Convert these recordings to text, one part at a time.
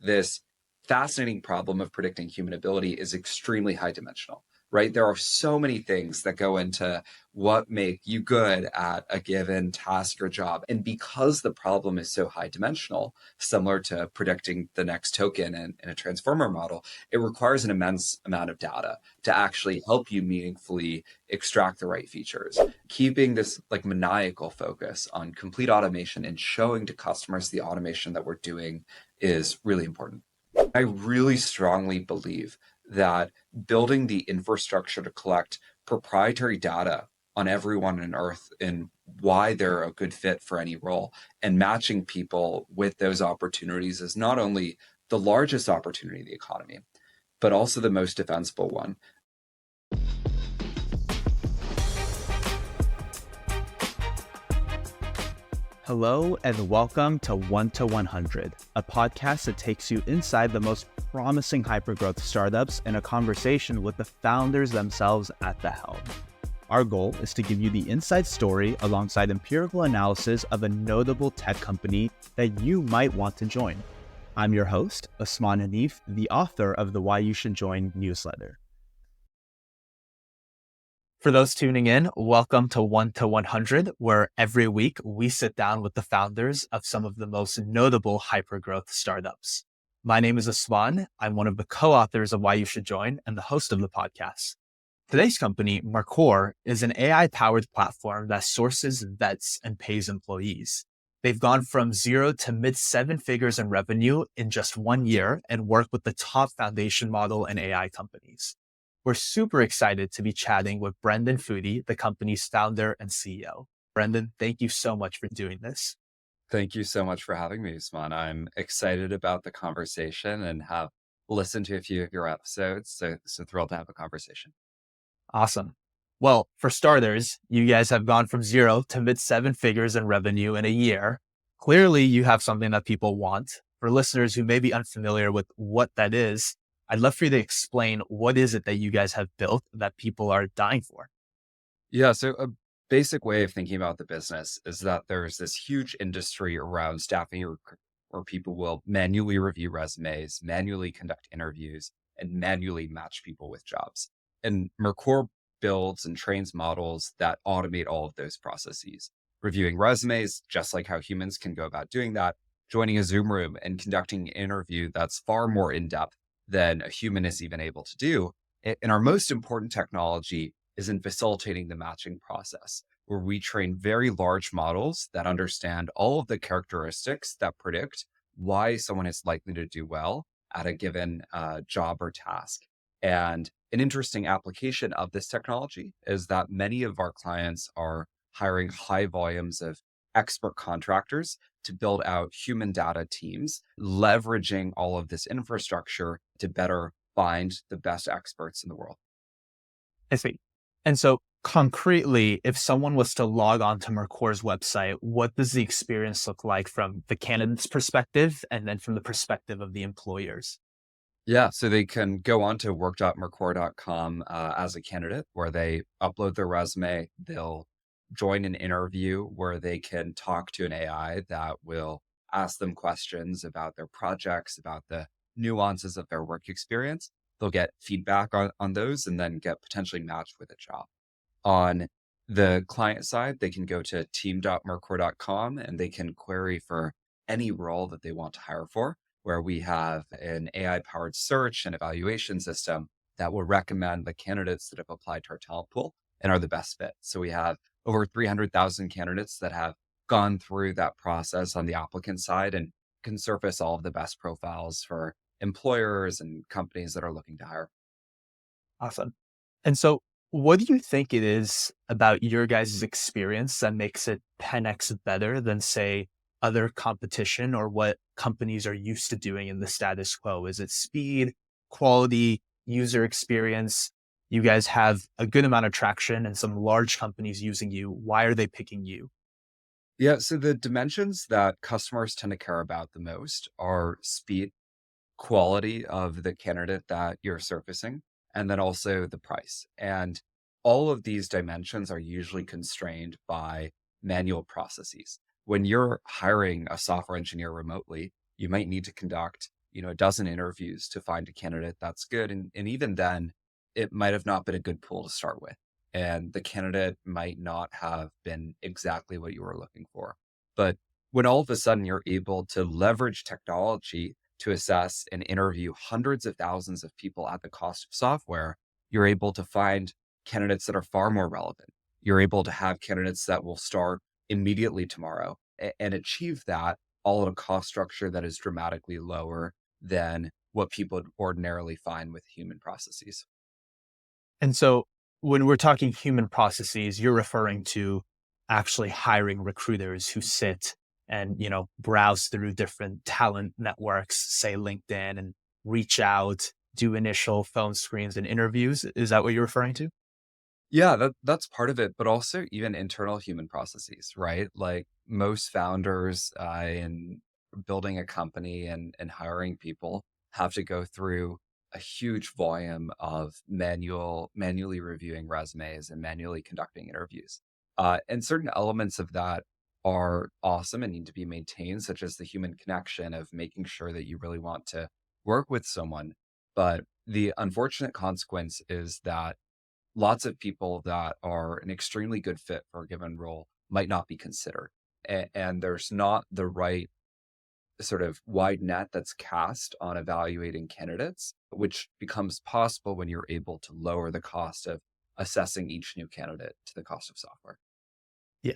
this fascinating problem of predicting human ability is extremely high dimensional, right? There are so many things that go into what make you good at a given task or job. And because the problem is so high dimensional, similar to predicting the next token in a transformer model, it requires an immense amount of data to actually help you meaningfully extract the right features. Keeping this like maniacal focus on complete automation and showing to customers the automation that we're doing is really important. I really strongly believe that building the infrastructure to collect proprietary data on everyone on Earth and why they're a good fit for any role and matching people with those opportunities is not only the largest opportunity in the economy, but also the most defensible one. Hello and welcome to 1 to 100, a podcast that takes you inside the most promising hypergrowth startups in a conversation with the founders themselves at the helm. Our goal is to give you the inside story alongside empirical analysis of a notable tech company that you might want to join. I'm your host, Usman Hanif, the author of the Why You Should Join newsletter. For those tuning in, welcome to 1 to 100, where every week we sit down with the founders of some of the most notable hypergrowth startups. My name is Usman. I'm one of the co-authors of Why You Should Join and the host of the podcast. Today's company, Mercor, is an AI-powered platform that sources, vets, and pays employees. They've gone from zero to mid-seven figures in revenue in just 1 year and work with the top foundation model and AI companies. We're super excited to be chatting with Brendan Foody, the company's founder and CEO. Brendan, thank you so much for doing this. Thank you so much for having me, Usman. I'm excited about the conversation and have listened to a few of your episodes. So thrilled to have a conversation. Awesome. Well, for starters, you guys have gone from zero to mid-seven figures in revenue in a year. Clearly, you have something that people want. For listeners who may be unfamiliar with what that is, I'd love for you to explain what is it that you guys have built that people are dying for? Yeah, so a basic way of thinking about the business is that there's this huge industry around staffing where people will manually review resumes, manually conduct interviews, and manually match people with jobs. And Mercor builds and trains models that automate all of those processes, reviewing resumes, just like how humans can go about doing that, joining a Zoom room and conducting an interview that's far more in-depth than a human is even able to do. And our most important technology is in facilitating the matching process, where we train very large models that understand all of the characteristics that predict why someone is likely to do well at a given job or task. And an interesting application of this technology is that many of our clients are hiring high volumes of expert contractors to build out human data teams, leveraging all of this infrastructure to better find the best experts in the world. I see. And so concretely, if someone was to log on to Mercor's website, what does the experience look like from the candidate's perspective and then from the perspective of the employers? Yeah, so they can go on to work.mercor.com as a candidate where they upload their resume. They'll join an interview where they can talk to an AI that will ask them questions about their projects, about the nuances of their work experience. They'll get feedback on those and then get potentially matched with a job. On the client side, they can go to team.mercor.com and they can query for any role that they want to hire for, where we have an AI-powered search and evaluation system that will recommend the candidates that have applied to our talent pool and are the best fit. So we have over 300,000 candidates that have gone through that process on the applicant side and can surface all of the best profiles for employers and companies that are looking to hire. Awesome. And so what do you think it is about your guys' experience that makes it 10x better than, say, other competition or what companies are used to doing in the status quo? Is it speed, quality, user experience? You guys have a good amount of traction and some large companies using you. Why are they picking you? Yeah, so the dimensions that customers tend to care about the most are speed, quality of the candidate that you're surfacing, and then also the price. And all of these dimensions are usually constrained by manual processes. When you're hiring a software engineer remotely, you might need to conduct a dozen interviews to find a candidate that's good. And even then, it might have not been a good pool to start with. And the candidate might not have been exactly what you were looking for. But when all of a sudden you're able to leverage technology to assess and interview hundreds of thousands of people at the cost of software, you're able to find candidates that are far more relevant. You're able to have candidates that will start immediately tomorrow and achieve that all at a cost structure that is dramatically lower than what people would ordinarily find with human processes. And so when we're talking human processes, you're referring to actually hiring recruiters who sit and, browse through different talent networks, say LinkedIn, and reach out, do initial phone screens and interviews. Is that what you're referring to? Yeah, that's part of it, but also even internal human processes, right? Like most founders in building a company and hiring people have to go through a huge volume of manually reviewing resumes and manually conducting interviews. And certain elements of that are awesome and need to be maintained, such as the human connection of making sure that you really want to work with someone. But the unfortunate consequence is that lots of people that are an extremely good fit for a given role might not be considered. And there's not the right sort of wide net that's cast on evaluating candidates, which becomes possible when you're able to lower the cost of assessing each new candidate to the cost of software. Yeah.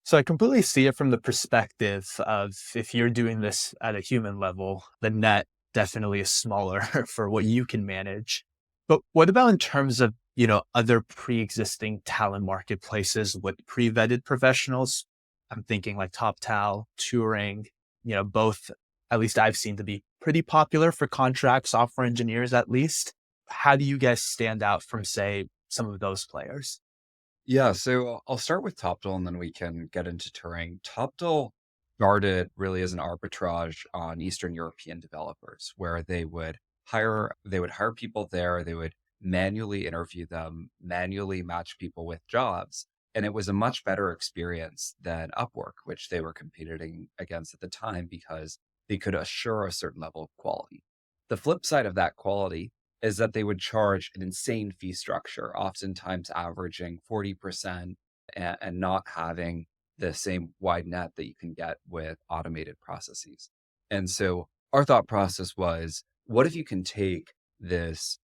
So I completely see it from the perspective of if you're doing this at a human level, the net definitely is smaller for what you can manage. But what about in terms of, other pre-existing talent marketplaces with pre-vetted professionals? I'm thinking like TopTal, Turing, both, at least I've seen to be pretty popular for contract software engineers, at least. How do you guys stand out from, say, some of those players? Yeah, so I'll start with Toptal and then we can get into Turing. Toptal started really as an arbitrage on Eastern European developers where they would hire people there, they would manually interview them, manually match people with jobs. And it was a much better experience than Upwork, which they were competing against at the time because they could assure a certain level of quality. The flip side of that quality is that they would charge an insane fee structure, oftentimes averaging 40% and not having the same wide net that you can get with automated processes. And so our thought process was, what if you can take this,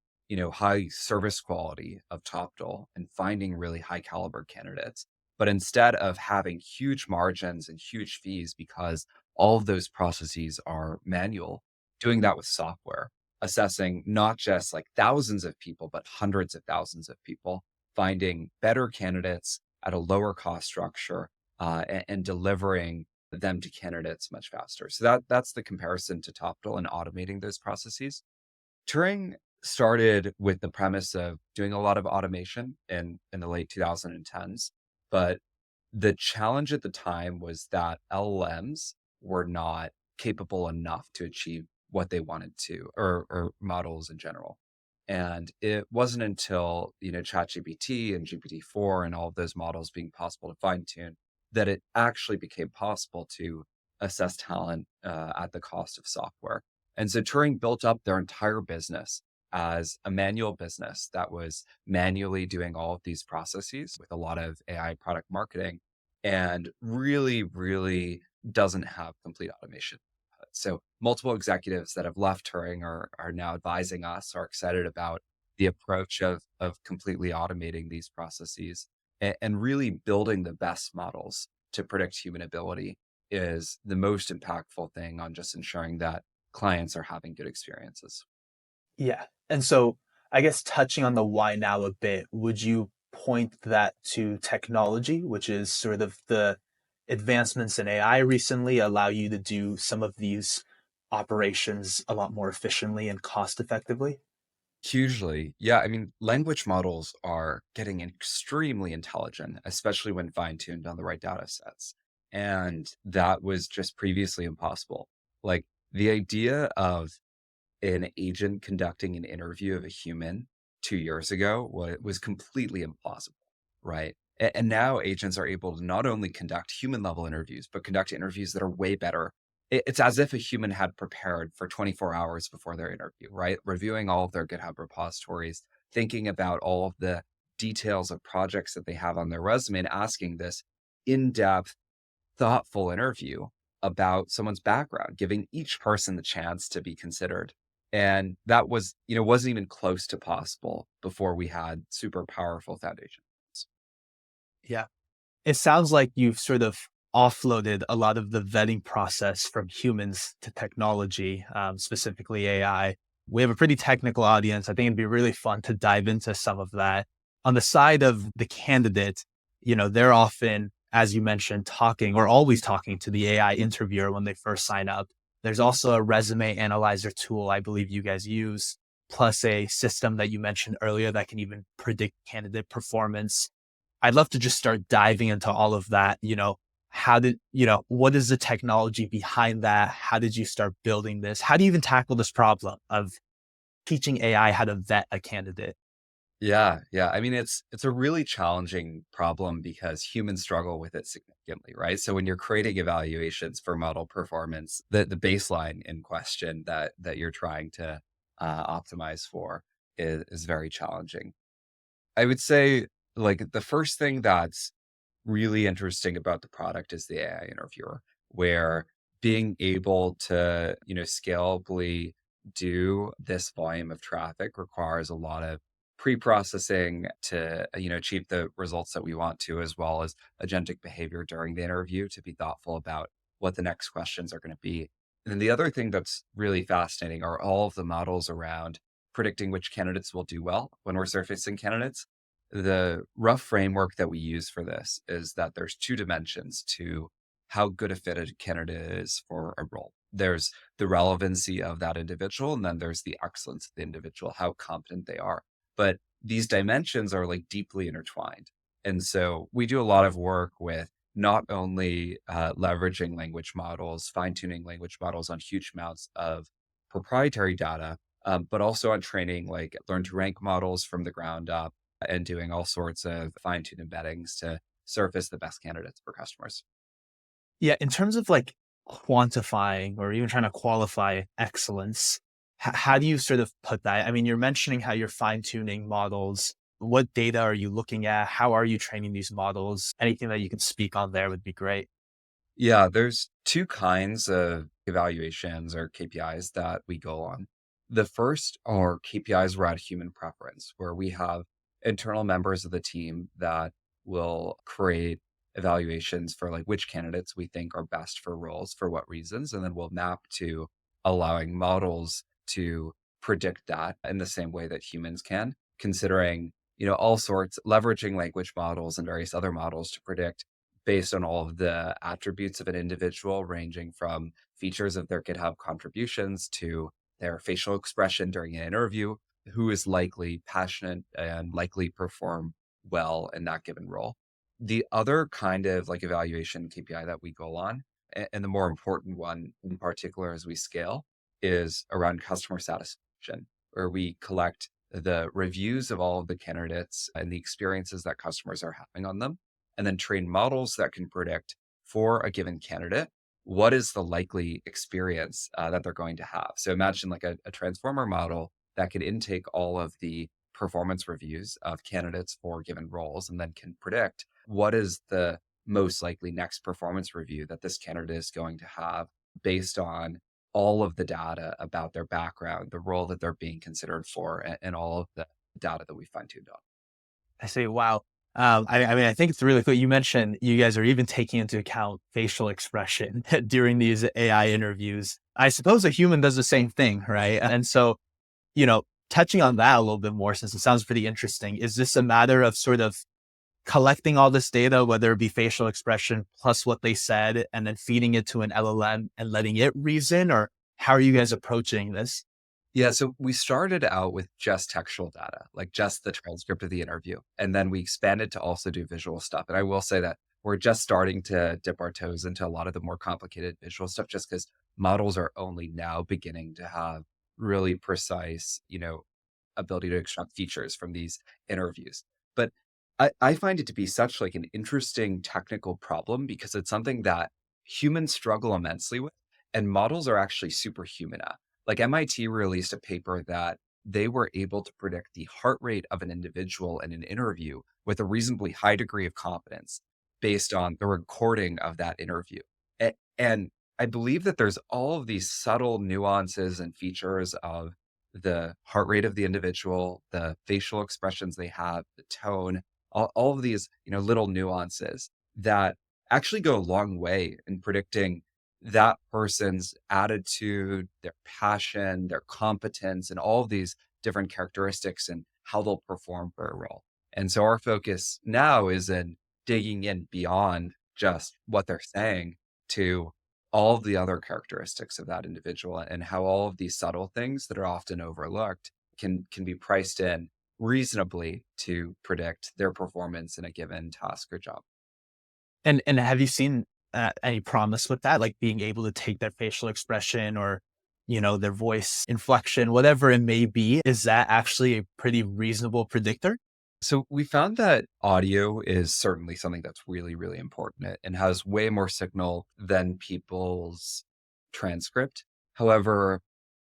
high service quality of Toptal and finding really high caliber candidates, but instead of having huge margins and huge fees because all of those processes are manual, doing that with software, assessing not just like thousands of people, but hundreds of thousands of people, finding better candidates at a lower cost structure, and delivering them to candidates much faster. So that's the comparison to Toptal and automating those processes. Turing started with the premise of doing a lot of automation in the late 2010s, but the challenge at the time was that LLMs were not capable enough to achieve what they wanted to, or models in general. And it wasn't until, ChatGPT and GPT-4 and all of those models being possible to fine tune that it actually became possible to assess talent at the cost of software. And so Turing built up their entire business as a manual business that was manually doing all of these processes with a lot of AI product marketing and really, really doesn't have complete automation. So multiple executives that have left Turing are now advising us, are excited about the approach of completely automating these processes and really building the best models to predict human ability is the most impactful thing on just ensuring that clients are having good experiences. Yeah. And so I guess touching on the why now a bit, would you point that to technology, which is sort of the advancements in AI recently allow you to do some of these operations a lot more efficiently and cost effectively? Hugely. Yeah. I mean, language models are getting extremely intelligent, especially when fine tuned on the right data sets. And that was just previously impossible. Like the idea of an agent conducting an interview of a human 2 years ago was completely implausible, right? And now agents are able to not only conduct human level interviews, but conduct interviews that are way better it's as if a human had prepared for 24 hours before their interview, right? Reviewing all of their GitHub repositories, thinking about all of the details of projects that they have on their resume and asking this in-depth, thoughtful interview about someone's background, giving each person the chance to be considered. And that was, wasn't even close to possible before we had super powerful foundations. Yeah. It sounds like you've sort of offloaded a lot of the vetting process from humans to technology, specifically AI. We have a pretty technical audience. I think it'd be really fun to dive into some of that. On the side of the candidate, they're often, as you mentioned, talking or always talking to the AI interviewer when they first sign up. There's also a resume analyzer tool I believe you guys use, plus a system that you mentioned earlier that can even predict candidate performance. I'd love to just start diving into all of that. What is the technology behind that? How did you start building this? How do you even tackle this problem of teaching AI how to vet a candidate? Yeah, yeah. I mean, it's a really challenging problem because humans struggle with it significantly, right? So when you're creating evaluations for model performance, the baseline in question that you're trying to optimize for is very challenging. I would say, like, the first thing that's really interesting about the product is the AI interviewer, where being able to, scalably do this volume of traffic requires a lot of pre-processing to, achieve the results that we want to, as well as agentic behavior during the interview to be thoughtful about what the next questions are going to be. And then the other thing that's really fascinating are all of the models around predicting which candidates will do well when we're surfacing candidates. The rough framework that we use for this is that there's two dimensions to how good a fit a candidate is for a role. There's the relevancy of that individual, and then there's the excellence of the individual, how competent they are. But these dimensions are like deeply intertwined. And so we do a lot of work with not only leveraging language models, fine tuning language models on huge amounts of proprietary data, but also on training like learn to rank models from the ground up and doing all sorts of fine-tuned embeddings to surface the best candidates for customers. Yeah, in terms of like quantifying or even trying to qualify excellence, how do you sort of put that? I mean, you're mentioning how you're fine tuning models. What data are you looking at? How are you training these models? Anything that you can speak on there would be great. Yeah, there's two kinds of evaluations or KPIs that we go on. The first are KPIs around human preference, where we have internal members of the team that will create evaluations for like which candidates we think are best for roles for what reasons. And then we'll map to allowing models to predict that in the same way that humans can, considering, all sorts, leveraging language models and various other models to predict based on all of the attributes of an individual, ranging from features of their GitHub contributions to their facial expression during an interview, who is likely passionate and likely perform well in that given role. The other kind of like evaluation KPI that we go on, and the more important one in particular as we scale, is around customer satisfaction, where we collect the reviews of all of the candidates and the experiences that customers are having on them and then train models that can predict for a given candidate what is the likely experience that they're going to have. So imagine like a transformer model that could intake all of the performance reviews of candidates for given roles and then can predict what is the most likely next performance review that this candidate is going to have based on all of the data about their background, the role that they're being considered for, and all of the data that we fine tuned on. I say, wow. I mean, I think it's really cool. You mentioned you guys are even taking into account facial expression during these AI interviews. I suppose a human does the same thing, right? And so, touching on that a little bit more, since it sounds pretty interesting, is this a matter of sort of collecting all this data, whether it be facial expression plus what they said, and then feeding it to an LLM and letting it reason? Or how are you guys approaching this? Yeah, so we started out with just textual data, like just the transcript of the interview. And then we expanded to also do visual stuff. And I will say that we're just starting to dip our toes into a lot of the more complicated visual stuff just because models are only now beginning to have really precise, ability to extract features from these interviews. But I find it to be such like an interesting technical problem because it's something that humans struggle immensely with. And models are actually superhuman at. Like MIT released a paper that they were able to predict the heart rate of an individual in an interview with a reasonably high degree of confidence based on the recording of that interview. And I believe that there's all of these subtle nuances and features of the heart rate of the individual, the facial expressions they have, the tone, all of these, little nuances that actually go a long way in predicting that person's attitude, their passion, their competence, and all of these different characteristics and how they'll perform for a role. And so our focus now is in digging in beyond just what they're saying to all of the other characteristics of that individual and how all of these subtle things that are often overlooked can be priced in reasonably to predict their performance in a given task or job. And have you seen any promise with that, like being able to take their facial expression or, their voice inflection, whatever it may be? Is that actually a pretty reasonable predictor? So we found that audio is certainly something that's really, really important and has way more signal than people's transcript. However,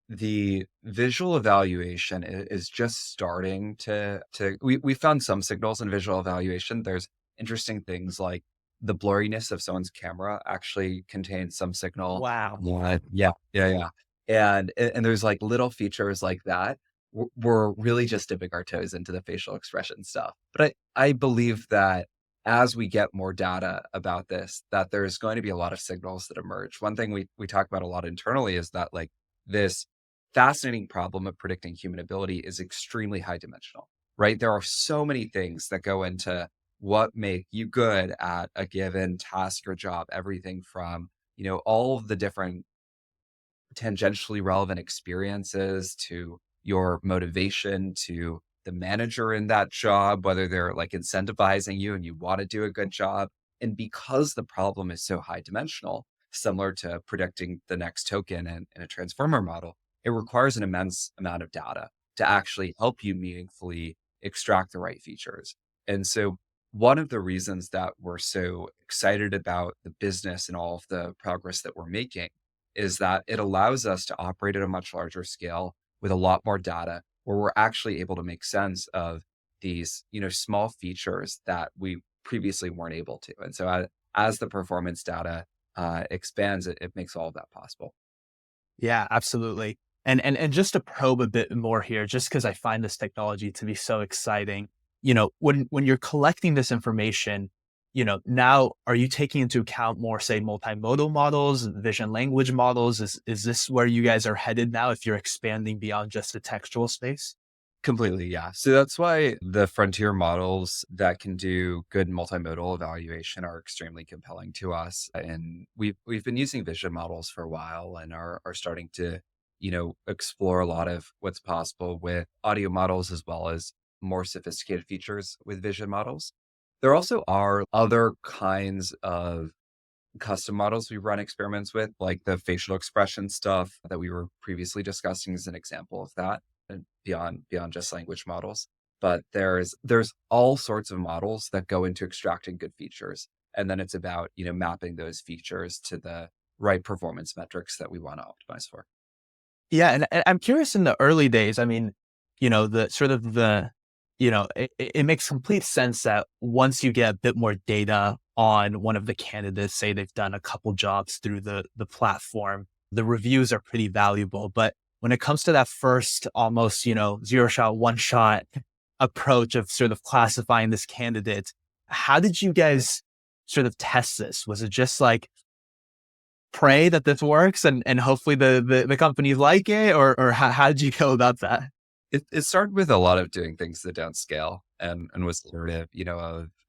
the visual evaluation is just starting to we found some signals in visual evaluation. There's interesting things like the blurriness of someone's camera actually contains some signal. Wow. What? Yeah, yeah, yeah. And there's like little features like that. We're really just dipping our toes into the facial expression stuff. But I believe that as we get more data about this, that there's going to be a lot of signals that emerge. One thing we talk about a lot internally is that like this fascinating problem of predicting human ability is extremely high dimensional, right? There are so many things that go into what make you good at a given task or job, everything from, all of the different tangentially relevant experiences to your motivation to the manager in that job, whether they're like incentivizing you and you want to do a good job. And because the problem is so high dimensional, similar to predicting the next token in a transformer model, it requires an immense amount of data to actually help you meaningfully extract the right features. And so one of the reasons that we're so excited about the business and all of the progress that we're making is that it allows us to operate at a much larger scale with a lot more data where we're actually able to make sense of these, small features that we previously weren't able to. And so as the performance data expands, it makes all of that possible. Yeah, absolutely. And just to probe a bit more here, just because I find this technology to be so exciting, when you're collecting this information, now are you taking into account more, say, multimodal models, vision language models? Is this where you guys are headed now if you're expanding beyond just the textual space? Completely, yeah. So that's why the frontier models that can do good multimodal evaluation are extremely compelling to us. And we've been using vision models for a while and are starting to, explore a lot of what's possible with audio models as well as more sophisticated features with vision models. There also are other kinds of custom models we run experiments with, like the facial expression stuff that we were previously discussing is an example of that, and beyond just language models. But there's all sorts of models that go into extracting good features, and then it's about mapping those features to the right performance metrics that we want to optimize for. Yeah, and I'm curious in the early days, I mean, the sort of the, it makes complete sense that once you get a bit more data on one of the candidates, say they've done a couple jobs through the platform, the reviews are pretty valuable. But when it comes to that first almost, zero shot, one shot approach of sort of classifying this candidate, how did you guys sort of test this? Was it just like, pray that this works and hopefully the companies like it, or how did you go about that? It started with a lot of doing things that don't scale and was sort of,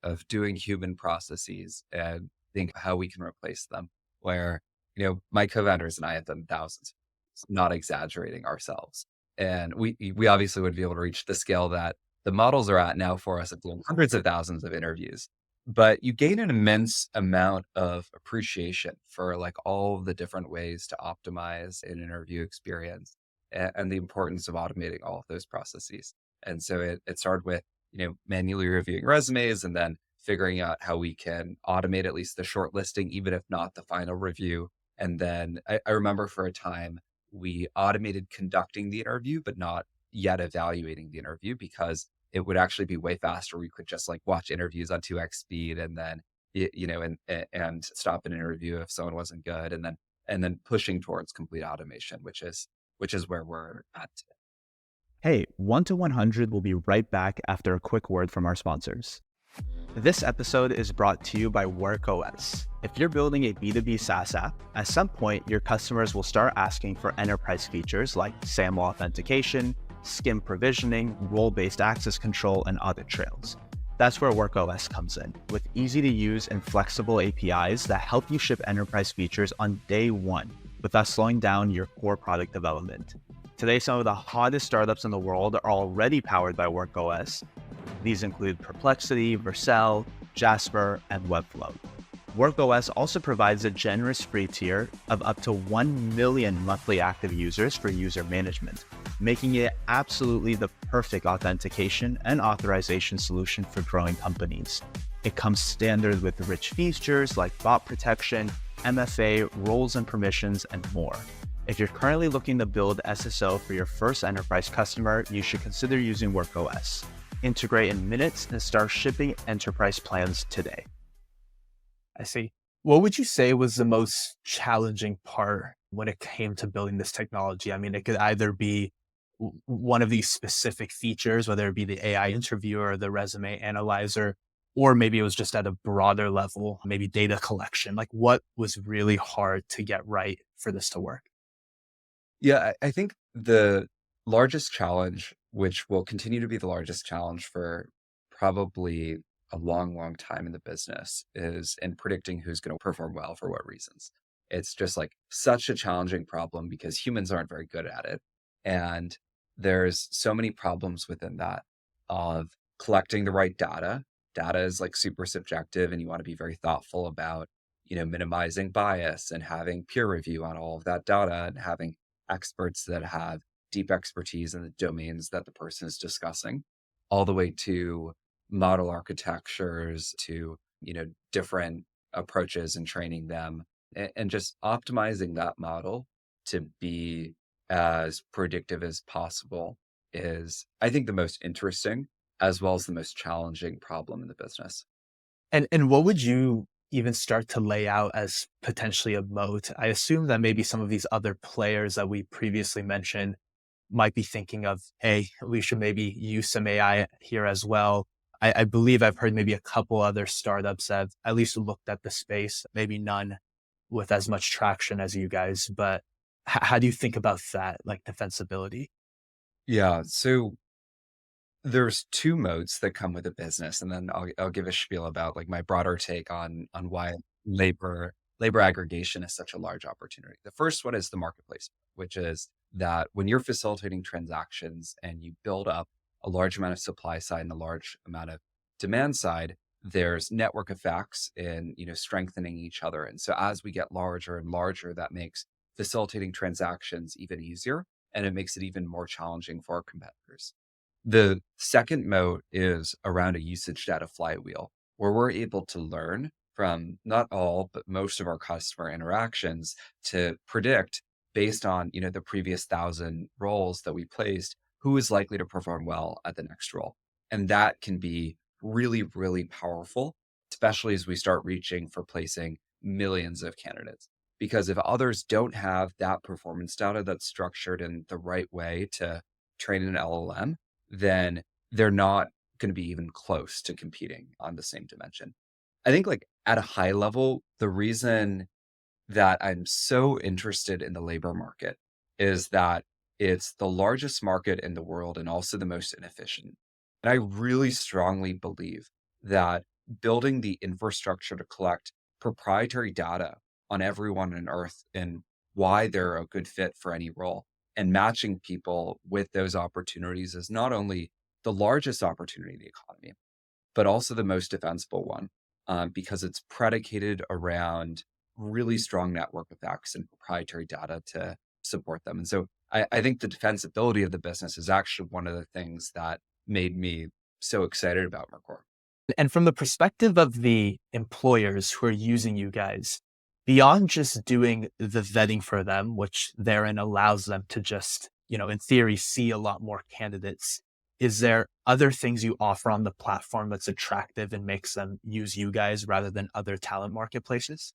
of doing human processes and think how we can replace them. Where, my co-founders and I have done thousands, not exaggerating ourselves. And we obviously would be able to reach the scale that the models are at now for us of doing hundreds of thousands of interviews. But you gain an immense amount of appreciation for like all of the different ways to optimize an interview experience and the importance of automating all of those processes. And so it started with, manually reviewing resumes and then figuring out how we can automate at least the shortlisting, even if not the final review. And then I remember for a time we automated conducting the interview, but not yet evaluating the interview because it would actually be way faster. We could just like watch interviews on 2x speed and then and stop an interview if someone wasn't good, and then pushing towards complete automation, which is where we're at. Hey, 1 to 100 will be right back after a quick word from our sponsors. This episode is brought to you by WorkOS. If you're building a B2B SaaS app, at some point your customers will start asking for enterprise features like SAML authentication, SCIM provisioning, role-based access control, and audit trails. That's where WorkOS comes in, with easy-to-use and flexible APIs that help you ship enterprise features on day one without slowing down your core product development. Today, some of the hottest startups in the world are already powered by WorkOS. These include Perplexity, Vercel, Jasper, and Webflow. WorkOS also provides a generous free tier of up to 1 million monthly active users for user management, making it absolutely the perfect authentication and authorization solution for growing companies. It comes standard with rich features like bot protection, MFA, roles and permissions, and more. If you're currently looking to build SSO for your first enterprise customer, you should consider using WorkOS. Integrate in minutes and start shipping enterprise plans today. I see. What would you say was the most challenging part when it came to building this technology? I mean, it could either be one of these specific features, whether it be the AI interviewer or the resume analyzer, or maybe it was just at a broader level, maybe data collection. Like, what was really hard to get right for this to work? Yeah, I think the largest challenge, which will continue to be the largest challenge for probably a long, long time in the business, is in predicting who's going to perform well for what reasons. It's just like such a challenging problem because humans aren't very good at it. And there's so many problems within that of collecting the right data. Data is like super subjective, and you want to be very thoughtful about, minimizing bias and having peer review on all of that data and having experts that have deep expertise in the domains that the person is discussing, all the way to model architectures, to different approaches and training them, and just optimizing that model to be as predictive as possible is, I think, the most interesting as well as the most challenging problem in the business. And what would you even start to lay out as potentially a moat? I assume that maybe some of these other players that we previously mentioned might be thinking of, hey, we should maybe use some AI here as well. I believe I've heard maybe a couple other startups have at least looked at the space, maybe none with as much traction as you guys. But how do you think about that, like defensibility? Yeah. So there's two modes that come with a business, and then I'll give a spiel about like my broader take on why labor aggregation is such a large opportunity. The first one is the marketplace, which is that when you're facilitating transactions and you build up a large amount of supply side and a large amount of demand side, there's network effects in strengthening each other. And so as we get larger and larger, that makes facilitating transactions even easier, and it makes it even more challenging for our competitors. The second mode is around a usage data flywheel, where we're able to learn from not all, but most of our customer interactions to predict based on, the previous 1,000 roles that we placed, who is likely to perform well at the next role. And that can be really, really powerful, especially as we start reaching for placing millions of candidates. Because if others don't have that performance data that's structured in the right way to train an LLM, then they're not going to be even close to competing on the same dimension. I think like at a high level, the reason that I'm so interested in the labor market is that it's the largest market in the world and also the most inefficient. And I really strongly believe that building the infrastructure to collect proprietary data on everyone on earth and why they're a good fit for any role and matching people with those opportunities is not only the largest opportunity in the economy, but also the most defensible one, because it's predicated around really strong network effects and proprietary data to support them. And so I think the defensibility of the business is actually one of the things that made me so excited about Mercor. And from the perspective of the employers who are using you guys, Beyond just doing the vetting for them, which therein allows them to just, in theory, see a lot more candidates, is there other things you offer on the platform that's attractive and makes them use you guys rather than other talent marketplaces?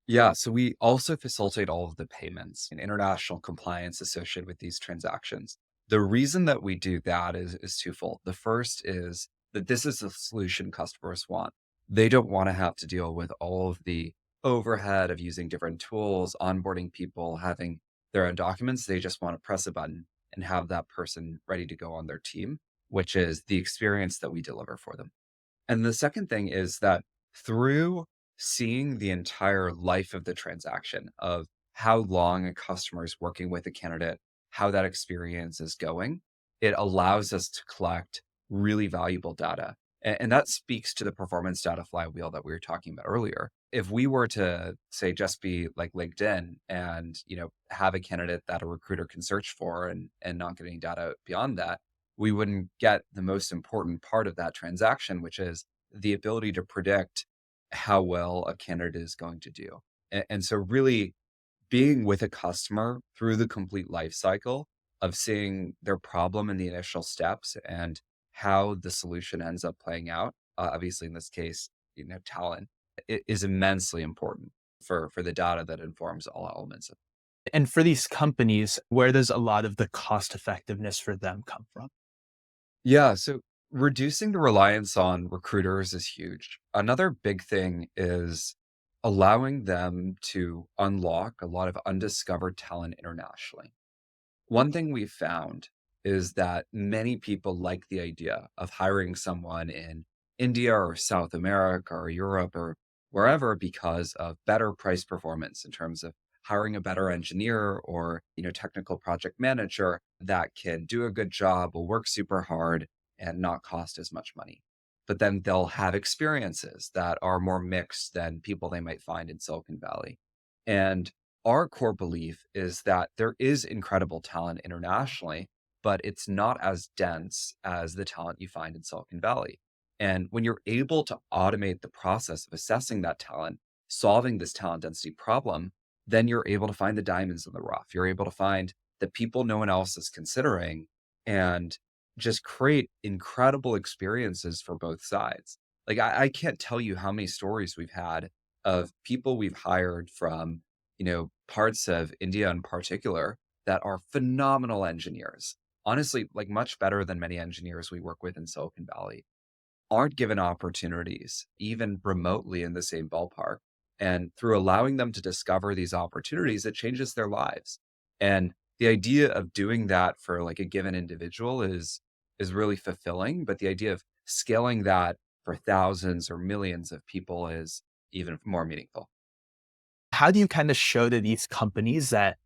Yeah, so we also facilitate all of the payments and international compliance associated with these transactions. The reason that we do that is twofold. The first is that this is the solution customers want. They don't want to have to deal with all of the overhead of using different tools, onboarding people, having their own documents. They just want to press a button and have that person ready to go on their team, which is the experience that we deliver for them. And the second thing is that through seeing the entire life of the transaction of how long a customer is working with a candidate, how that experience is going, it allows us to collect really valuable data. And that speaks to the performance data flywheel that we were talking about earlier. If we were to say just be like LinkedIn and have a candidate that a recruiter can search for and not get any data beyond that, we wouldn't get the most important part of that transaction, which is the ability to predict how well a candidate is going to do. And so, really being with a customer through the complete life cycle of seeing their problem in the initial steps and how the solution ends up playing out, obviously, in this case, talent, is immensely important for the data that informs all elements of. And for these companies, where does a lot of the cost effectiveness for them come from? Yeah, so reducing the reliance on recruiters is huge. Another big thing is allowing them to unlock a lot of undiscovered talent internationally. One thing we've found is that many people like the idea of hiring someone in India or South America or Europe or wherever because of better price performance in terms of hiring a better engineer or, technical project manager that can do a good job, will work super hard and not cost as much money. But then they'll have experiences that are more mixed than people they might find in Silicon Valley. And our core belief is that there is incredible talent internationally, but it's not as dense as the talent you find in Silicon Valley. And when you're able to automate the process of assessing that talent, solving this talent density problem, then you're able to find the diamonds in the rough. You're able to find the people no one else is considering and just create incredible experiences for both sides. Like, I can't tell you how many stories we've had of people we've hired from parts of India in particular that are phenomenal engineers. Honestly, like much better than many engineers we work with in Silicon Valley, aren't given opportunities, even remotely in the same ballpark. And through allowing them to discover these opportunities, it changes their lives. And the idea of doing that for like a given individual is really fulfilling. But the idea of scaling that for thousands or millions of people is even more meaningful. How do you kind of show to these companies that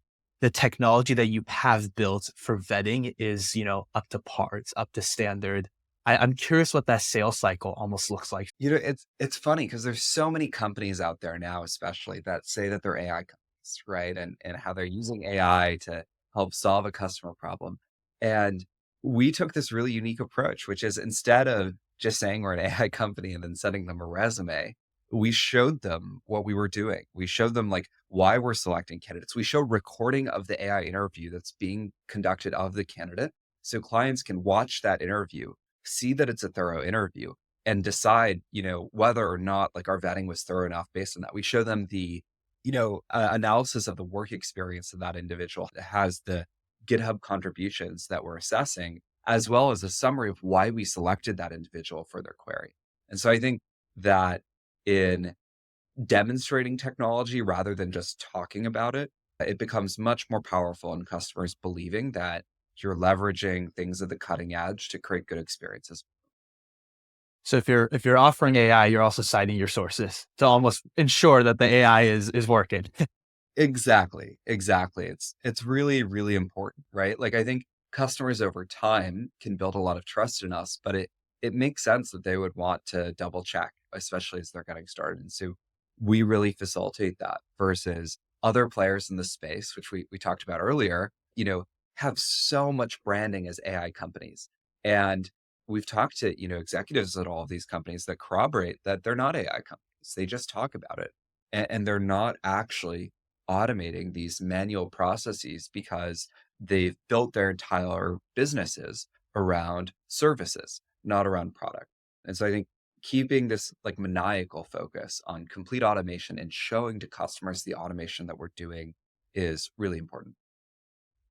the technology that you have built for vetting is, up to par, it's up to standard? I'm curious what that sales cycle almost looks like. It's funny because there's so many companies out there now, especially that say that they're AI companies, right? And how they're using AI to help solve a customer problem. And we took this really unique approach, which is instead of just saying we're an AI company and then sending them a resume, we showed them what we were doing. We showed them like why we're selecting candidates. We showed recording of the AI interview that's being conducted of the candidate. So clients can watch that interview, see that it's a thorough interview and decide, whether or not like our vetting was thorough enough based on that. We show them the, analysis of the work experience of that individual that has the GitHub contributions that we're assessing, as well as a summary of why we selected that individual for their query. And so I think that in demonstrating technology rather than just talking about it, it becomes much more powerful in customers believing that you're leveraging things at the cutting edge to create good experiences. So if you're offering AI, you're also citing your sources to almost ensure that the AI is working. Exactly, exactly. It's really, really important, right? Like I think customers over time can build a lot of trust in us, but it makes sense that they would want to double check, especially as they're getting started. And so we really facilitate that versus other players in the space, which we talked about earlier, have so much branding as AI companies. And we've talked to, executives at all of these companies that corroborate that they're not AI companies. They just talk about it. and they're not actually automating these manual processes because they've built their entire businesses around services, not around product. And so I think keeping this like maniacal focus on complete automation and showing to customers the automation that we're doing is really important.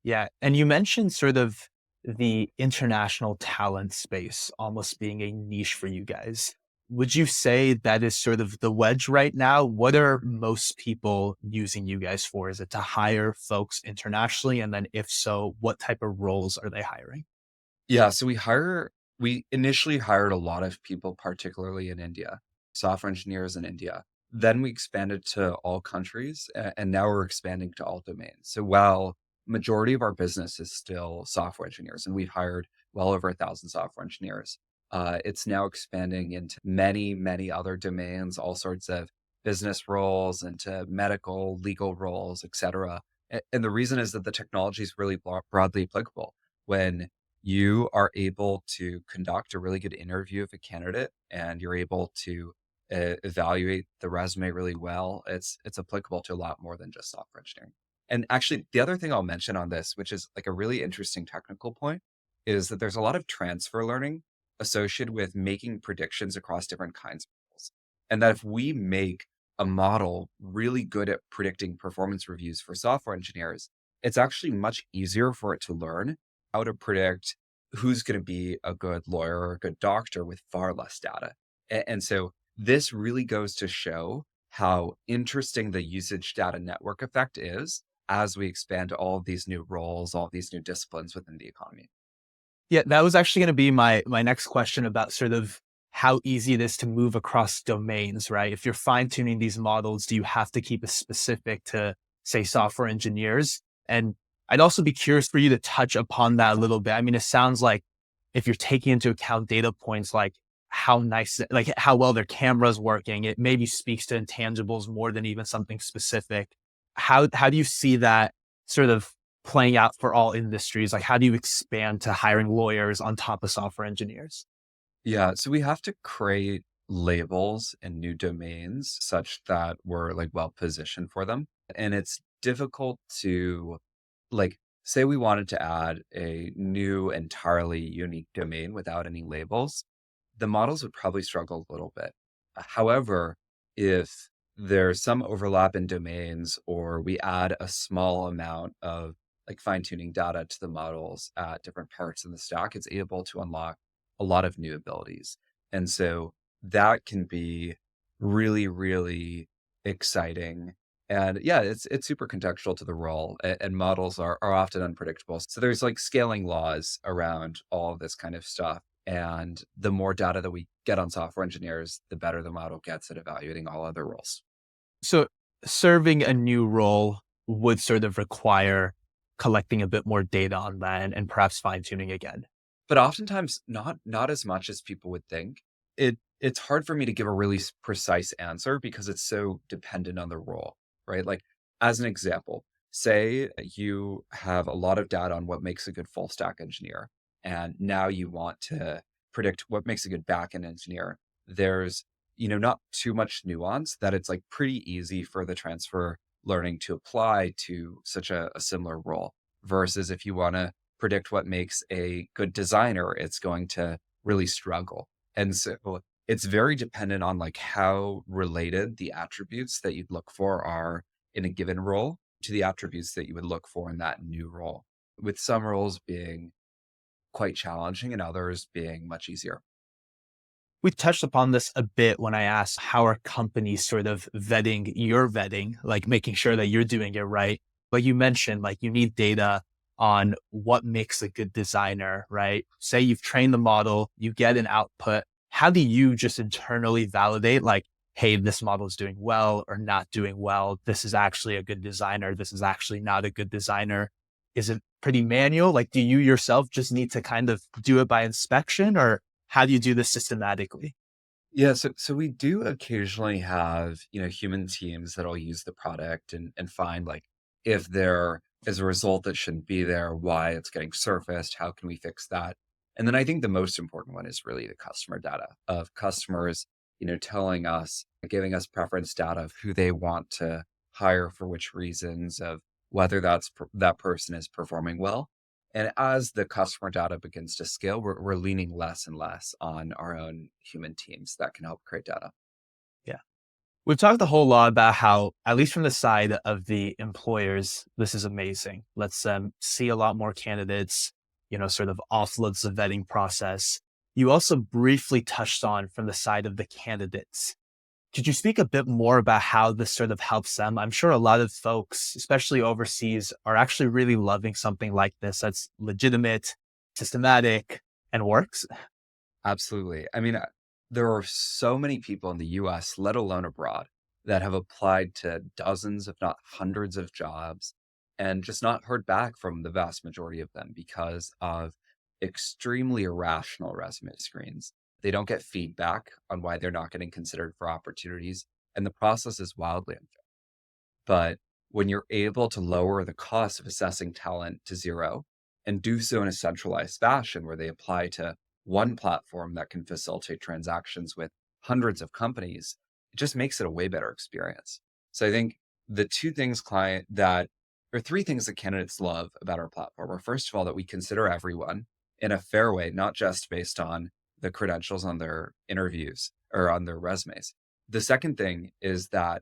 Yeah. And you mentioned sort of the international talent space almost being a niche for you guys. Would you say that is sort of the wedge right now? What are most people using you guys for? Is it to hire folks internationally? And then if so, what type of roles are they hiring? Yeah, so we initially hired a lot of people, particularly in India, software engineers in India. Then we expanded to all countries, and now we're expanding to all domains. So while majority of our business is still software engineers, and we've hired well over 1,000 software engineers, it's now expanding into many, many other domains, all sorts of business roles, into medical, legal roles, etc. And the reason is that the technology is really broadly applicable. When you are able to conduct a really good interview of a candidate and you're able to evaluate the resume really well, it's applicable to a lot more than just software engineering. And actually, the other thing I'll mention on this, which is like a really interesting technical point, is that there's a lot of transfer learning associated with making predictions across different kinds of roles. And that if we make a model really good at predicting performance reviews for software engineers, it's actually much easier for it to learn how to predict who's going to be a good lawyer or a good doctor with far less data. And so this really goes to show how interesting the usage data network effect is as we expand all of these new roles, all of these new disciplines within the economy. Yeah, that was actually going to be my next question about sort of how easy it is to move across domains, right? If you're fine tuning these models, do you have to keep it specific to, say, software engineers? And I'd also be curious for you to touch upon that a little bit. I mean, it sounds like if you're taking into account data points like how nice, like how well their camera's working, it maybe speaks to intangibles more than even something specific. How do you see that sort of playing out for all industries? Like, how do you expand to hiring lawyers on top of software engineers? Yeah, so we have to create labels and new domains such that we're like well positioned for them. And it's difficult to like say we wanted to add a new entirely unique domain without any labels, the models would probably struggle a little bit. However, if there's some overlap in domains or we add a small amount of like fine tuning data to the models at different parts in the stack, it's able to unlock a lot of new abilities. And so that can be really, really exciting. And yeah, it's super contextual to the role, and models are often unpredictable. So there's like scaling laws around all of this kind of stuff. And the more data that we get on software engineers, the better the model gets at evaluating all other roles. So serving a new role would sort of require collecting a bit more data on that and perhaps fine tuning again. But oftentimes not as much as people would think. It's hard for me to give a really precise answer because it's so dependent on the role, right? Like as an example, say you have a lot of data on what makes a good full stack engineer, and now you want to predict what makes a good backend engineer. There's, not too much nuance that it's like pretty easy for the transfer learning to apply to such a similar role versus if you want to predict what makes a good designer, it's going to really struggle. And so it's very dependent on like how related the attributes that you'd look for are in a given role to the attributes that you would look for in that new role, with some roles being quite challenging and others being much easier. We touched upon this a bit when I asked how are companies sort of vetting your vetting, like making sure that you're doing it right. But you mentioned like you need data on what makes a good designer, right? Say you've trained the model, you get an output. How do you just internally validate like, hey, this model is doing well or not doing well? This is actually a good designer. This is actually not a good designer. Is it pretty manual? Like, do you yourself just need to kind of do it by inspection, or how do you do this systematically? Yeah, so we do occasionally have, human teams that'll use the product and find like if there is a result that shouldn't be there, why it's getting surfaced, how can we fix that? And then I think the most important one is really the customer data of customers telling us, giving us preference data of who they want to hire for which reasons, of whether that person is performing well. And as the customer data begins to scale, we're leaning less and less on our own human teams that can help create data. Yeah. We've talked a whole lot about how, at least from the side of the employers, this is amazing. Let's see a lot more candidates, sort of offloads the vetting process. You also briefly touched on from the side of the candidates. Could you speak a bit more about how this sort of helps them? I'm sure a lot of folks, especially overseas, are actually really loving something like this that's legitimate, systematic, and works. Absolutely. I mean, there are so many people in the US, let alone abroad, that have applied to dozens, if not hundreds of jobs and just not heard back from the vast majority of them because of extremely irrational resume screens. They don't get feedback on why they're not getting considered for opportunities, and the process is wildly unfair. But when you're able to lower the cost of assessing talent to zero and do so in a centralized fashion where they apply to one platform that can facilitate transactions with hundreds of companies, it just makes it a way better experience. So I think the two things or three things that candidates love about our platform are, first of all, that we consider everyone in a fair way, not just based on the credentials on their interviews or on their resumes. The second thing is that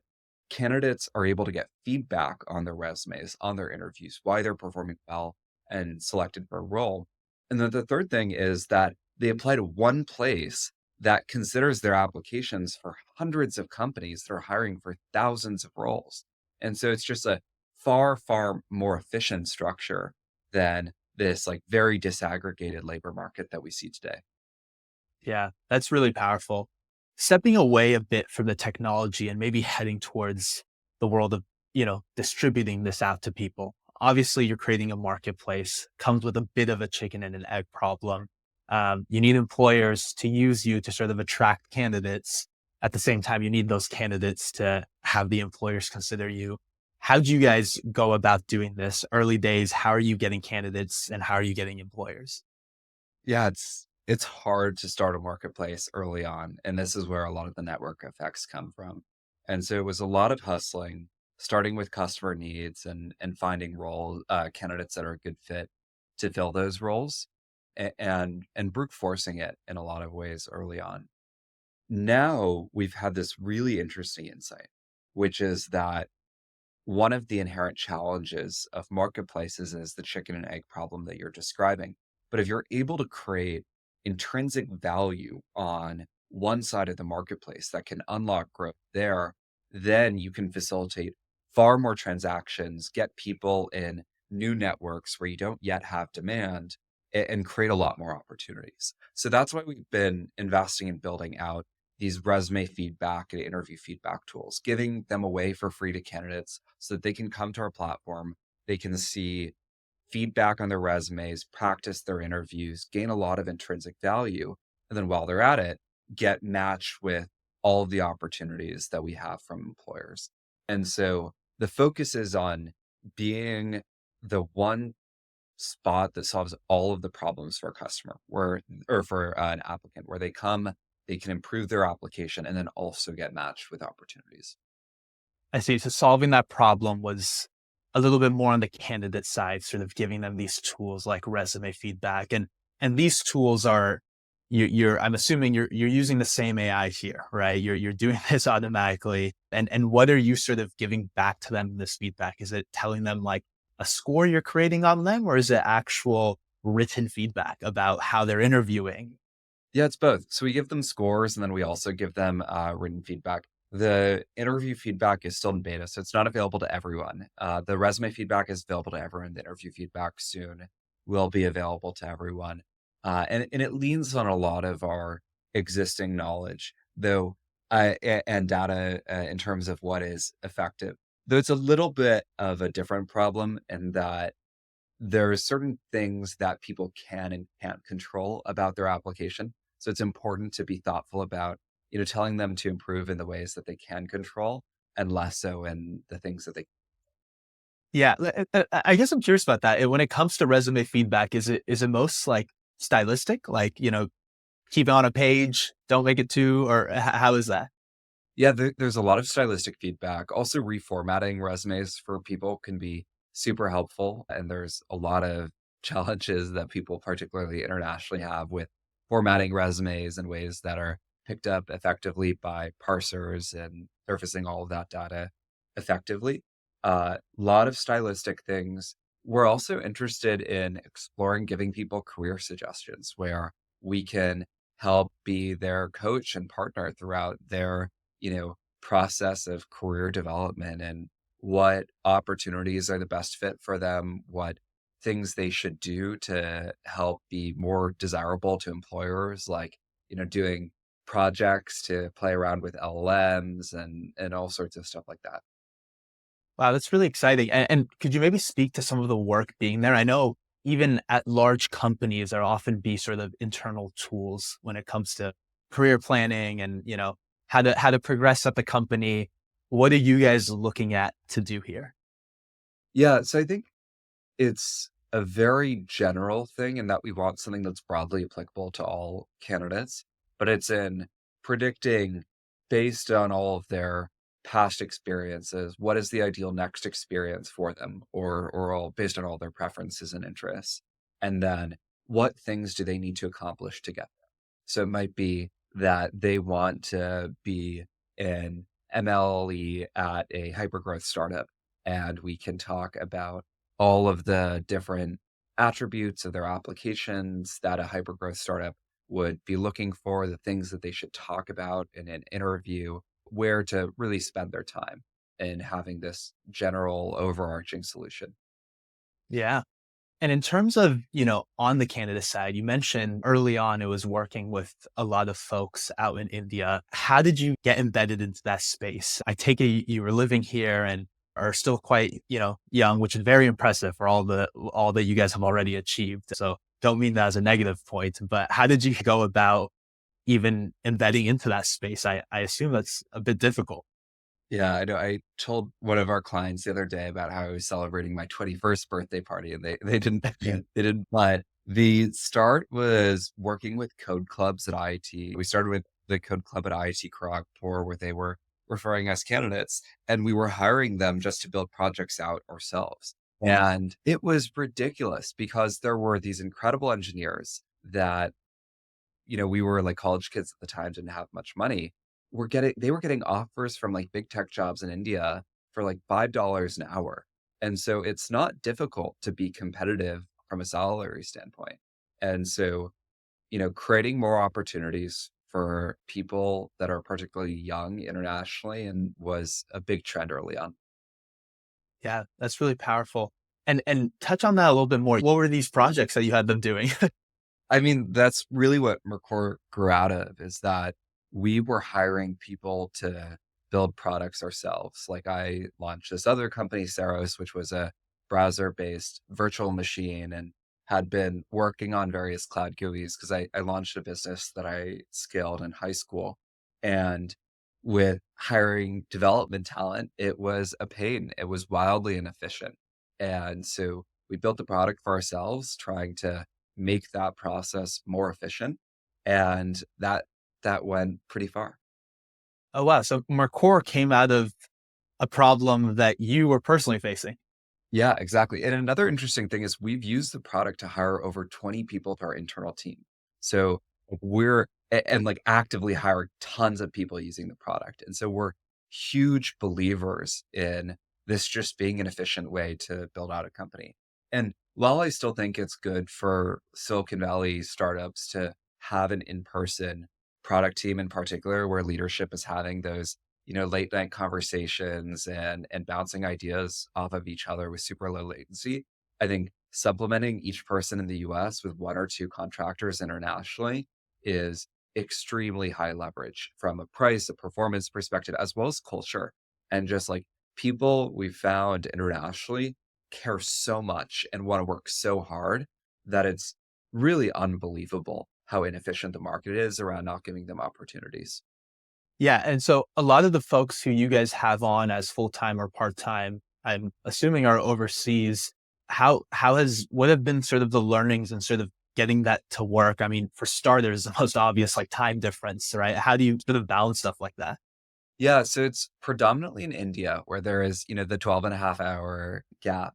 candidates are able to get feedback on their resumes, on their interviews, why they're performing well and selected for a role. And then the third thing is that they apply to one place that considers their applications for hundreds of companies that are hiring for thousands of roles. And so it's just a far, far more efficient structure than this like very disaggregated labor market that we see today. Yeah, that's really powerful. Stepping away a bit from the technology and maybe heading towards the world of, distributing this out to people. Obviously, you're creating a marketplace, comes with a bit of a chicken and an egg problem. You need employers to use you to sort of attract candidates. At the same time, you need those candidates to have the employers consider you. How do you guys go about doing this? Early days, how are you getting candidates and how are you getting employers? Yeah, it's hard to start a marketplace early on, and this is where a lot of the network effects come from. And so it was a lot of hustling, starting with customer needs and finding candidates that are a good fit to fill those roles, and brute forcing it in a lot of ways early on. Now we've had this really interesting insight, which is that one of the inherent challenges of marketplaces is the chicken and egg problem that you're describing. But if you're able to create intrinsic value on one side of the marketplace that can unlock growth there, then you can facilitate far more transactions, get people in new networks where you don't yet have demand, and create a lot more opportunities. So that's why we've been investing in building out these resume feedback and interview feedback tools, giving them away for free to candidates so that they can come to our platform. They can see feedback on their resumes, practice their interviews, gain a lot of intrinsic value. And then while they're at it, get matched with all of the opportunities that we have from employers. And so the focus is on being the one spot that solves all of the problems for a customer or for an applicant, where they come, they can improve their application and then also get matched with opportunities. I see. So solving that problem was a little bit more on the candidate side, sort of giving them these tools like resume feedback, and these tools are you're I'm assuming you're using the same AI here, right? You're doing this automatically, and what are you sort of giving back to them in this feedback? Is it telling them like a score you're creating on them, or is it actual written feedback about how they're interviewing? Yeah, it's both. So we give them scores and then we also give them written feedback. The interview feedback is still in beta, so it's not available to everyone. The resume feedback is available to everyone. The interview feedback soon will be available to everyone. And it leans on a lot of our existing knowledge, though, and data in terms of what is effective. Though it's a little bit of a different problem in that there are certain things that people can and can't control about their application. So it's important to be thoughtful about, telling them to improve in the ways that they can control and less so in the things that they. Yeah, I guess I'm curious about that. When it comes to resume feedback, is it most like stylistic, like keep it on a page, don't make it too, or how is that? Yeah, there's a lot of stylistic feedback. Also, reformatting resumes for people can be super helpful. And there's a lot of challenges that people, particularly internationally, have with formatting resumes in ways that are picked up effectively by parsers and surfacing all of that data effectively. A lot of stylistic things. We're also interested in exploring giving people career suggestions where we can help be their coach and partner throughout their process of career development and what opportunities are the best fit for them, what things they should do to help be more desirable to employers, like, doing projects to play around with LLMs and all sorts of stuff like that. Wow, that's really exciting. And could you maybe speak to some of the work being there? I know even at large companies, there often be sort of internal tools when it comes to career planning and, how to progress at the company. What are you guys looking at to do here? Yeah, so I think it's a very general thing in that we want something that's broadly applicable to all candidates, but it's in predicting based on all of their past experiences, what is the ideal next experience for them or all based on all their preferences and interests. And then what things do they need to accomplish to get there? So it might be that they want to be an MLE at a hypergrowth startup, and we can talk about all of the different attributes of their applications that a hypergrowth startup would be looking for, the things that they should talk about in an interview, where to really spend their time in having this general overarching solution. Yeah. And in terms of, on the Canada side, you mentioned early on it was working with a lot of folks out in India. How did you get embedded into that space? I take it you were living here and are still quite, young, which is very impressive for all that you guys have already achieved. So don't mean that as a negative point, but how did you go about even embedding into that space? I assume that's a bit difficult. Yeah, I know. I told one of our clients the other day about how I was celebrating my 21st birthday party, and they didn't they didn't mind. The start was working with code clubs at IIT. We started with the code club at IIT Kharagpur, where they were referring us candidates, and we were hiring them just to build projects out ourselves. And it was ridiculous because there were these incredible engineers that we were like college kids at the time, didn't have much money. They were getting offers from like big tech jobs in India for like $5 an hour. And so it's not difficult to be competitive from a salary standpoint. And so, creating more opportunities for people that are particularly young internationally and was a big trend early on. Yeah, that's really powerful. And touch on that a little bit more. What were these projects that you had them doing? I mean, that's really what Mercor grew out of is that we were hiring people to build products ourselves. Like I launched this other company, Saros, which was a browser-based virtual machine and had been working on various cloud GUIs because I launched a business that I scaled in high school. And with hiring development talent, it was a pain. It was wildly inefficient. And so we built the product for ourselves, trying to make that process more efficient, and that went pretty far. Oh, wow. So Mercor came out of a problem that you were personally facing. Yeah, exactly. And another interesting thing is we've used the product to hire over 20 people to our internal team. So like, and like actively hire tons of people using the product. And so we're huge believers in this just being an efficient way to build out a company. And while I still think it's good for Silicon Valley startups to have an in-person product team in particular, where leadership is having those late night conversations and bouncing ideas off of each other with super low latency. I think supplementing each person in the US with one or two contractors internationally is extremely high leverage from a price, a performance perspective, as well as culture. And just like people we found internationally care so much and want to work so hard that it's really unbelievable how inefficient the market is around not giving them opportunities. Yeah. And so a lot of the folks who you guys have on as full time or part time, I'm assuming are overseas. What have been sort of the learnings and sort of getting that to work? I mean, for starters, the most obvious like time difference, right? How do you sort of balance stuff like that? Yeah, so it's predominantly in India where there is, the 12.5 hour gap.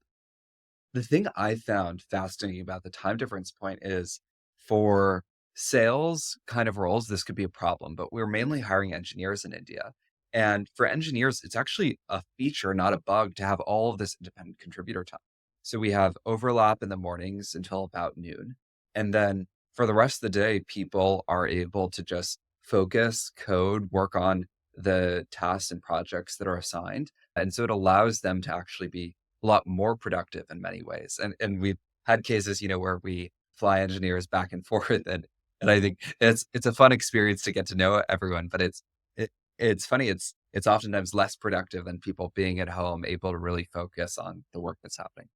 The thing I found fascinating about the time difference point is for sales kind of roles, this could be a problem, but we're mainly hiring engineers in India. And for engineers, it's actually a feature, not a bug, to have all of this independent contributor time. So we have overlap in the mornings until about noon. And then for the rest of the day, people are able to just focus, code, work on the tasks and projects that are assigned. And so it allows them to actually be a lot more productive in many ways. And we've had cases, where we fly engineers back and forth, and I think it's a fun experience to get to know everyone. But it's funny. It's oftentimes less productive than people being at home, able to really focus on the work that's happening.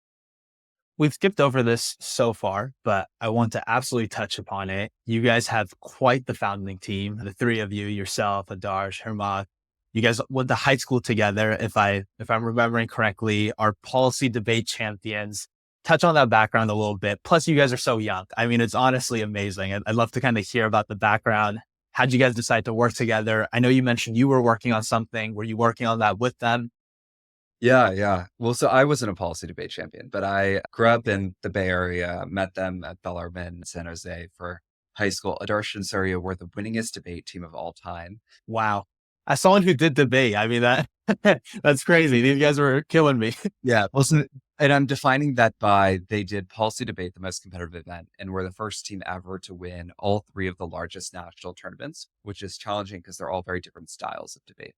We've skipped over this so far, but I want to absolutely touch upon it. You guys have quite the founding team, the three of you, yourself, Adarsh, Hermat. You guys went to high school together, if I'm remembering correctly, are policy debate champions. Touch on that background a little bit. Plus, you guys are so young. I mean, it's honestly amazing. I'd love to kind of hear about the background. How'd you guys decide to work together? I know you mentioned you were working on something. Were you working on that with them? Yeah, yeah. Well, so I wasn't a policy debate champion, but I grew up in the Bay Area, met them at Bellarmine, San Jose for high school. Adarsh and Surya were the winningest debate team of all time. Wow. As someone who did debate, I mean that that's crazy. These guys were killing me. Yeah, well, so and I'm defining that by they did policy debate, the most competitive event, and were the first team ever to win all three of the largest national tournaments, which is challenging because they're all very different styles of debate.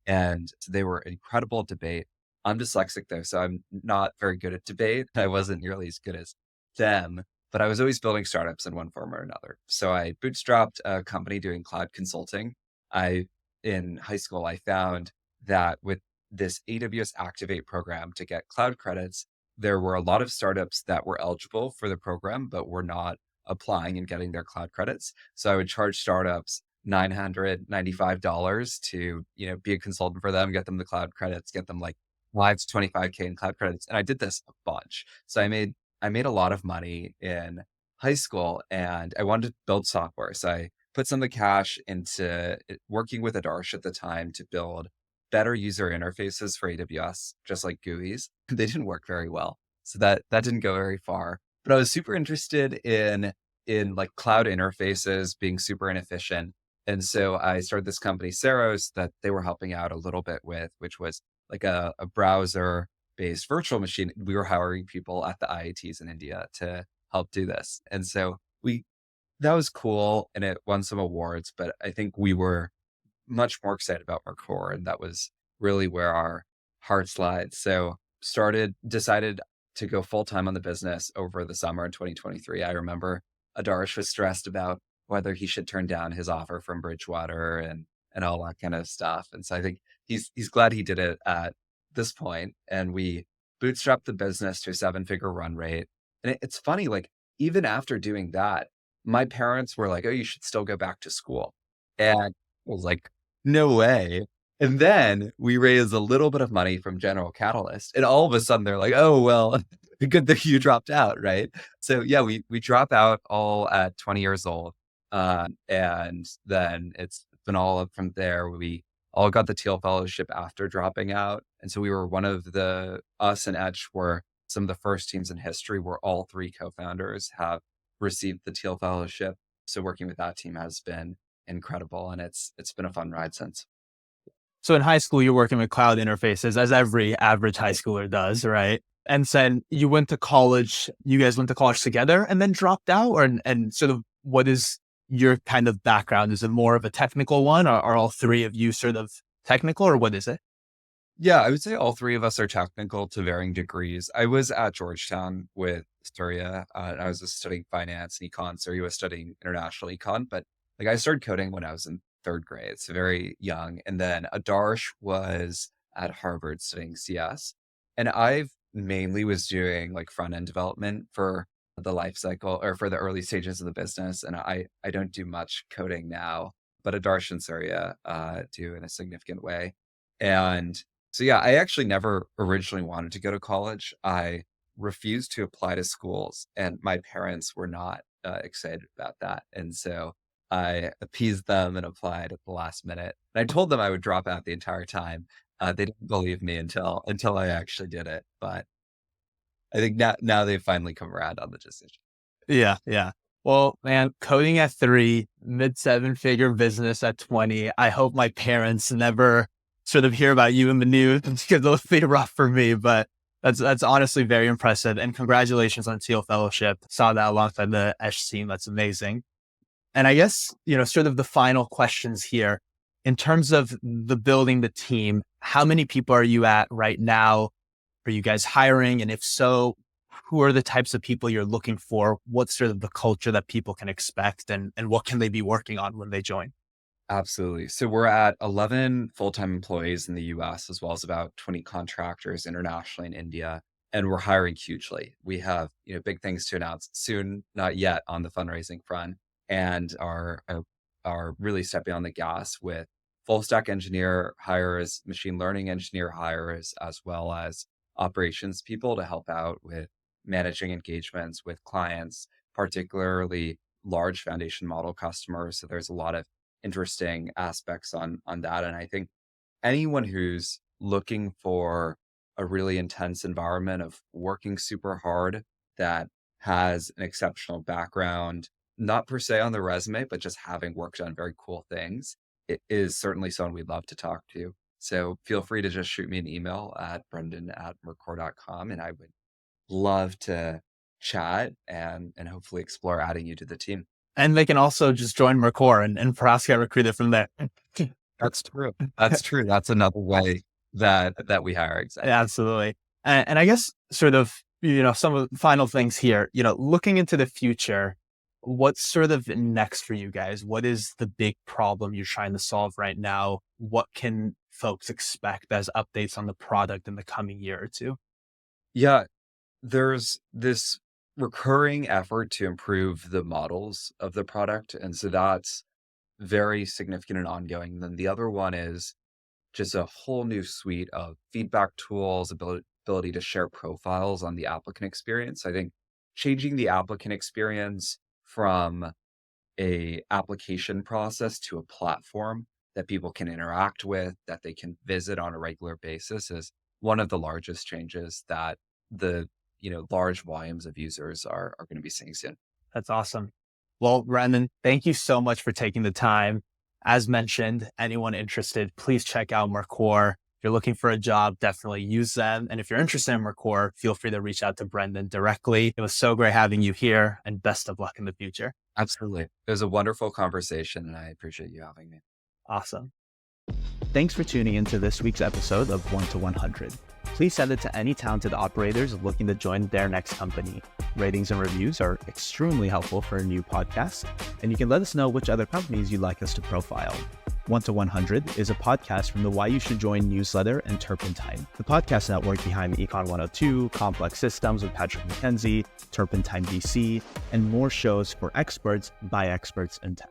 And so they were incredible at debate. I'm dyslexic though, so I'm not very good at debate. I wasn't nearly as good as them, but I was always building startups in one form or another. So I bootstrapped a company doing cloud consulting. I in high school I found that with this AWS Activate program to get cloud credits, there were a lot of startups that were eligible for the program but were not applying and getting their cloud credits. So I would charge startups $995 to, be a consultant for them, get them the cloud credits, get them like 5 to 25K in cloud credits. And I did this a bunch. So I made a lot of money in high school and I wanted to build software. So I put some of the cash into working with Adarsh at the time to build better user interfaces for AWS, just like GUIs. They didn't work very well. So that didn't go very far. But I was super interested in like cloud interfaces being super inefficient. And so I started this company, Saros, that they were helping out a little bit with, which was like a browser based virtual machine. We were hiring people at the IITs in India to help do this. And so that was cool and it won some awards, but I think we were much more excited about Mercor. And that was really where our hearts lied. So decided to go full time on the business over the summer in 2023. I remember Adarsh was stressed about whether he should turn down his offer from Bridgewater and all that kind of stuff. And so I think he's glad he did it at this point. And we bootstrapped the business to a 7-figure run rate. And it's funny, like even after doing that, my parents were like, "Oh, you should still go back to school." And I was like, "No way." And then we raised a little bit of money from General Catalyst, and all of a sudden they're like, "Oh, well, good that you dropped out, right?" So yeah, we drop out all at 20 years old, and then it's been all up from there. We all got the Teal Fellowship after dropping out, and so we were one of the us and Etch were some of the first teams in history where all three co-founders have received the Teal Fellowship. So working with that team has been incredible, and it's been a fun ride since. So in high school, you're working with cloud interfaces, as every average high schooler does, right? And then you went to college. You guys went to college together, and then dropped out, or and sort of what is your kind of background? Is it more of a technical one, or are all three of you sort of technical, or what is it? Yeah, I would say all three of us are technical to varying degrees. I was at Georgetown with Surya. I was just studying finance and econ. Surya was studying international econ, but like I started coding when I was in third grade, so very young. And then Adarsh was at Harvard studying CS, and I mainly was doing like front end development for the life cycle or for the early stages of the business. And I don't do much coding now, but Adarsh and Surya do in a significant way. And so yeah, I actually never originally wanted to go to college. I refused to apply to schools and my parents were not excited about that. And so I appeased them and applied at the last minute. And I told them I would drop out the entire time. They didn't believe me until I actually did it. But I think now they've finally come around on the decision. Yeah, yeah. Well, man, coding at 3, mid 7-figure business at 20. I hope my parents never sort of hear about you in the news because it'll be rough for me, but that's honestly very impressive. And congratulations on SEAL Fellowship. Saw that alongside the Esh team. That's amazing. And I guess, sort of the final questions here. In terms of the building the team, how many people are you at right now? Are you guys hiring? And if so, who are the types of people you're looking for? What's sort of the culture that people can expect and what can they be working on when they join? Absolutely. So we're at 11 full-time employees in the US, as well as about 20 contractors internationally in India, and we're hiring hugely. We have, big things to announce soon, not yet on the fundraising front, and are really stepping on the gas with full stack engineer hires, machine learning engineer hires, as well as operations people to help out with managing engagements with clients, particularly large foundation model customers. So there's a lot of interesting aspects on that. And I think anyone who's looking for a really intense environment of working super hard that has an exceptional background, not per se on the resume, but just having worked on very cool things, it is certainly someone we'd love to talk to. So feel free to just shoot me an email at brendan@mercor.com, and I would love to chat and hopefully explore adding you to the team. And they can also just join Mercor and perhaps get recruited from there. That's true. That's true. That's another way that we hire. Exactly. Absolutely. And I guess sort of, some of the final things here, looking into the future, what's sort of next for you guys? What is the big problem you're trying to solve right now? What can folks expect as updates on the product in the coming year or two? Yeah, there's this recurring effort to improve the models of the product. And so that's very significant and ongoing. Then the other one is just a whole new suite of feedback tools, ability to share profiles on the applicant experience. I think changing the applicant experience from a application process to a platform that people can interact with, that they can visit on a regular basis is one of the largest changes that the large volumes of users are going to be seeing soon. That's awesome. Well, Brendan, thank you so much for taking the time. As mentioned, anyone interested, please check out Mercor. If you're looking for a job, definitely use them. And if you're interested in Mercor, feel free to reach out to Brendan directly. It was so great having you here and best of luck in the future. Absolutely. It was a wonderful conversation and I appreciate you having me. Awesome. Thanks for tuning into this week's episode of 1 to 100. Please send it to any talented operators looking to join their next company. Ratings and reviews are extremely helpful for a new podcast, and you can let us know which other companies you'd like us to profile. 1 to 100 is a podcast from the Why You Should Join newsletter and Turpentine, the podcast network behind Econ 102, Complex Systems with Patrick McKenzie, Turpentine VC, and more shows for experts by experts in tech.